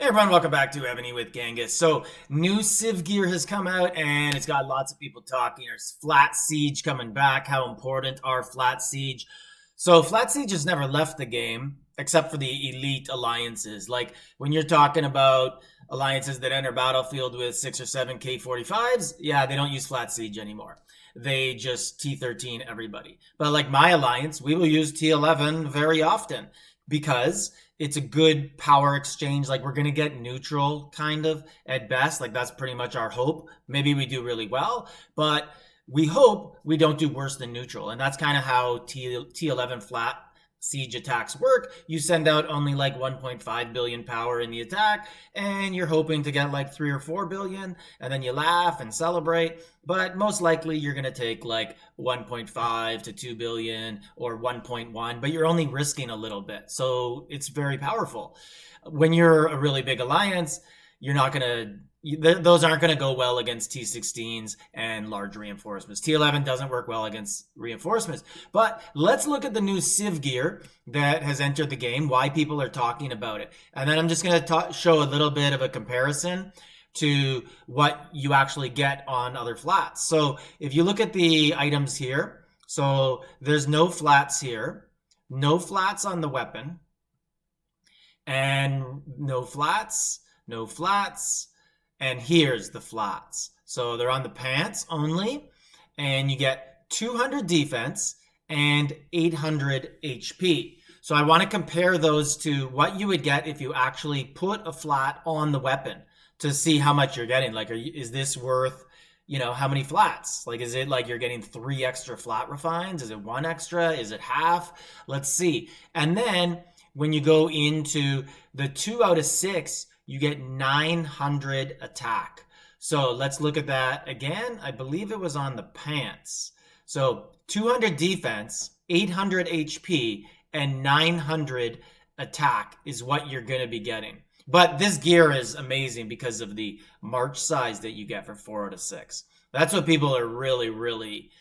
Hey everyone, welcome back to Evony with Genghis. So, new Civ gear has come out and it's got lots of people talking. There's Flat Siege coming back. How important are Flat Siege? So, Flat Siege has never left the game except for the elite alliances. Like when you're talking about alliances that enter battlefield with 6 or 7 K45s, yeah, they don't use Flat Siege anymore. They just T13 everybody. But like my alliance, we will use T11 very often because it's a good power exchange. Like we're going to get neutral kind of at best. Like that's pretty much our hope. Maybe we do really well, but we hope we don't do worse than neutral. And that's kind of how T11 flat siege attacks work. You send out only like 1.5 billion power in the attack and you're hoping to get like 3 or 4 billion and then you laugh and celebrate, but most likely you're going to take like 1.5 to 2 billion or 1.1, but you're only risking a little bit. So it's very powerful. When you're a really big alliance, you're not going to those aren't going to go well against T16s and large reinforcements. T11 doesn't work well against reinforcements. But let's look at the new Civ gear that has entered the game, why people are talking about it. And then I'm just going to show a little bit of a comparison to what you actually get on other flats. So if you look at the items here, so there's no flats here, no flats on the weapon, and no flats, and here's the flats. So they're on the pants only, and you get 200 defense and 800 HP. So I want to compare those to what you would get if you actually put a flat on the weapon to see how much you're getting. Like, is this worth, how many flats? Like, is it like you're getting 3 extra flat refines? Is it 1 extra? Is it half? Let's see. And then when you go into the 2 out of 6, you get 900 attack. So let's look at that again. I believe it was on the pants. So 200 defense, 800 HP, and 900 attack is what you're going to be getting. But this gear is amazing because of the march size that you get for 4 out of 6. That's what people are really, really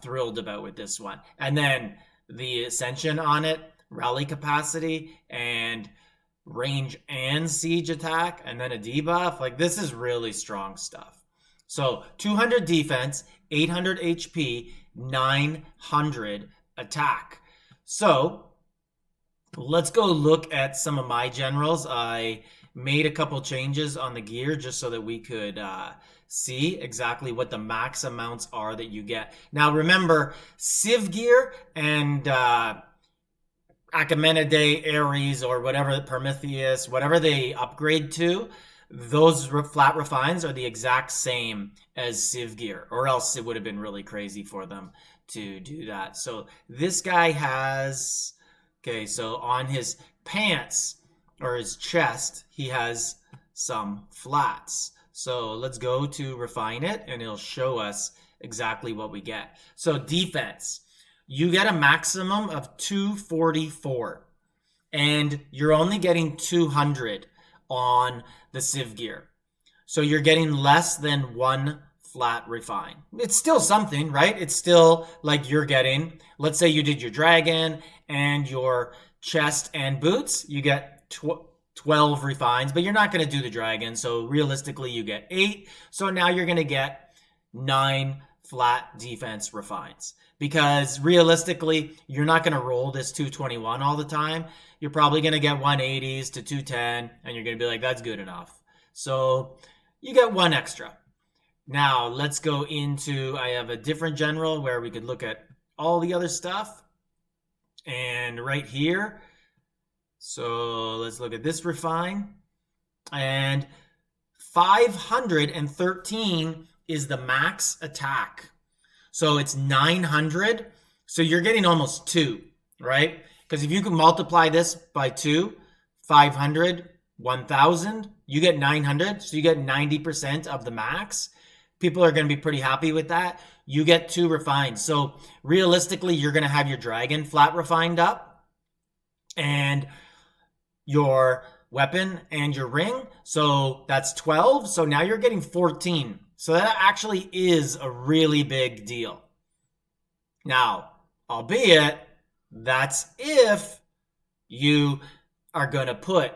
thrilled about with this one. And then the ascension on it, rally capacity, and range and siege attack, and then a debuff. Like, this is really strong stuff. So 200 defense, 800 HP, 900 attack. So let's go look at some of my generals. I made a couple changes on the gear just so that we could see exactly what the max amounts are that you get. Now remember, Civ gear and Achaemenid, Ares, or whatever, Prometheus, whatever they upgrade to, those flat refines are the exact same as Civ gear, or else it would have been really crazy for them to do that. So this guy has, okay, so on his pants or his chest, he has some flats. So let's go to refine it and it'll show us exactly what we get. So defense. You get a maximum of 244, and you're only getting 200 on the Civ gear. So you're getting less than 1 flat refine. It's still something, right? It's still like you're getting, let's say you did your dragon and your chest and boots, you get 12 refines, but you're not going to do the dragon. So realistically, you get 8. So now you're going to get 9 flat defense refines. Because realistically, you're not going to roll this 221 all the time. You're probably going to get 180s to 210, and you're going to be like, that's good enough. So you get 1 extra. Now, let's go into, I have a different general where we could look at all the other stuff. And right here, so let's look at this refine. And 513 is the max attack. So it's 900. So you're getting almost 2, right? Because if you can multiply this by 2, 500, 1,000, you get 900. So you get 90% of the max. People are going to be pretty happy with that. You get 2 refined. So realistically, you're going to have your dragon flat refined up and your weapon and your ring. So that's 12. So now you're getting 14. So that actually is a really big deal. Now, albeit, that's if you are going to put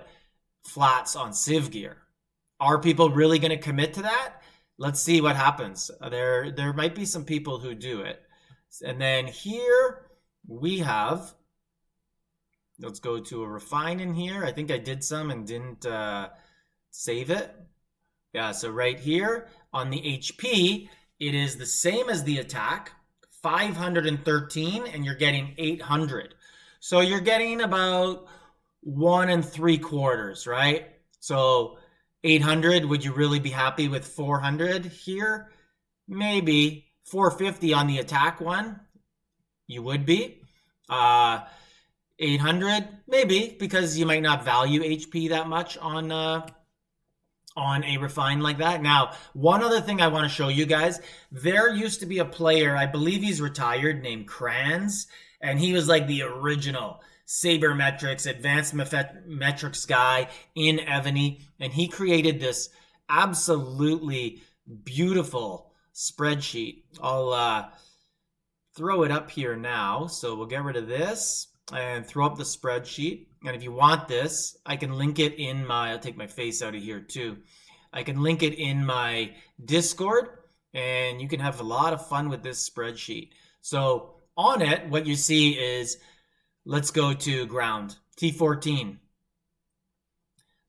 flats on Civ gear. Are people really going to commit to that? Let's see what happens. There might be some people who do it. And then here we have, let's go to a refine in here. I think I did some and didn't save it. Yeah, so right here on the HP, it is the same as the attack, 513, and you're getting 800. So you're getting about 1 3/4, right? So 800, would you really be happy with 400 here? Maybe. 450 on the attack one, you would be. 800, maybe, because you might not value HP that much on a refine like that. Now, one other thing I want to show you guys, there used to be a player, I believe he's retired, named Kranz, and he was like the original sabermetrics, advanced metrics guy in Evony, and he created this absolutely beautiful spreadsheet. I'll throw it up here now, so we'll get rid of this and throw up the spreadsheet. And if you want this, I can link it in I'll take my face out of here too. I can link it in my Discord, and you can have a lot of fun with this spreadsheet. So on it, what you see is, let's go to ground, T14.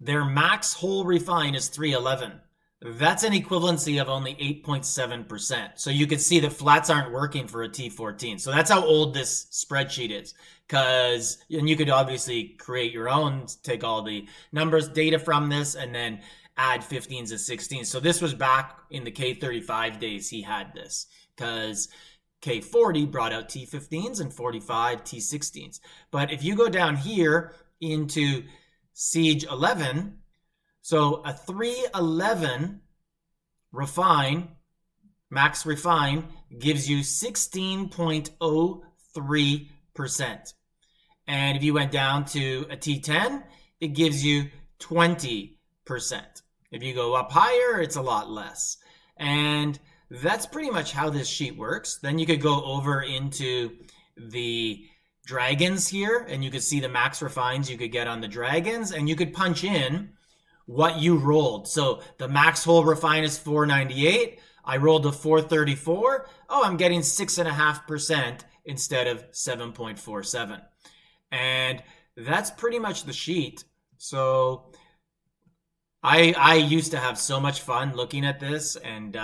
Their max whole refine is 311. That's an equivalency of only 8.7%. So you can see that flats aren't working for a T14. So that's how old this spreadsheet is. And you could obviously create your own, take all the numbers, data from this, and then add 15s and 16s. So this was back in the K35 days he had this. Because K40 brought out T15s and 45 T16s. But if you go down here into Siege 11, so a 311 refine, max refine, gives you 16.03%. And if you went down to a T10, it gives you 20%. If you go up higher, it's a lot less. And that's pretty much how this sheet works. Then you could go over into the dragons here, and you could see the max refines you could get on the dragons, and you could punch in what you rolled. So the max whole refine is 498. I rolled a 434. Oh, I'm getting 6.5% instead of 7.47. And that's pretty much the sheet. So I used to have so much fun looking at this and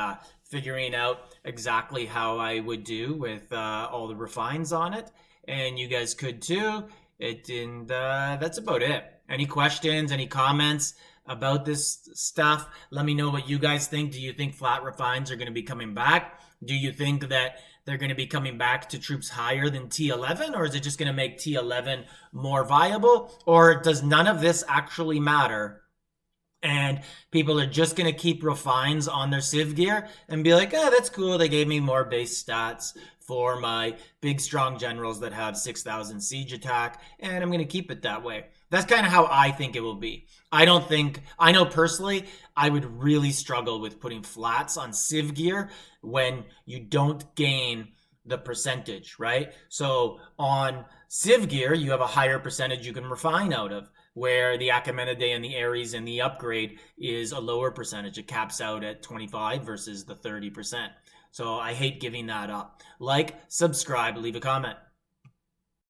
figuring out exactly how I would do with all the refines on it. And you guys could too. That's about it. Any questions, any comments about this stuff? Let me know what you guys think. Do you think flat refines are going to be coming back? Do you think that they're going to be coming back to troops higher than T11? Or is it just going to make T11 more viable? Or does none of this actually matter? And people are just going to keep refines on their Civ gear and be like, oh, that's cool. They gave me more base stats for my big, strong generals that have 6,000 siege attack, and I'm going to keep it that way. That's kind of how I think it will be. I know personally, I would really struggle with putting flats on Civ gear when you don't gain the percentage, right? So on Civ gear, you have a higher percentage you can refine out of, where the Achaemenid and the Ares and the upgrade is a lower percentage. It caps out at 25 versus the 30%. So I hate giving that up. Like, subscribe, leave a comment.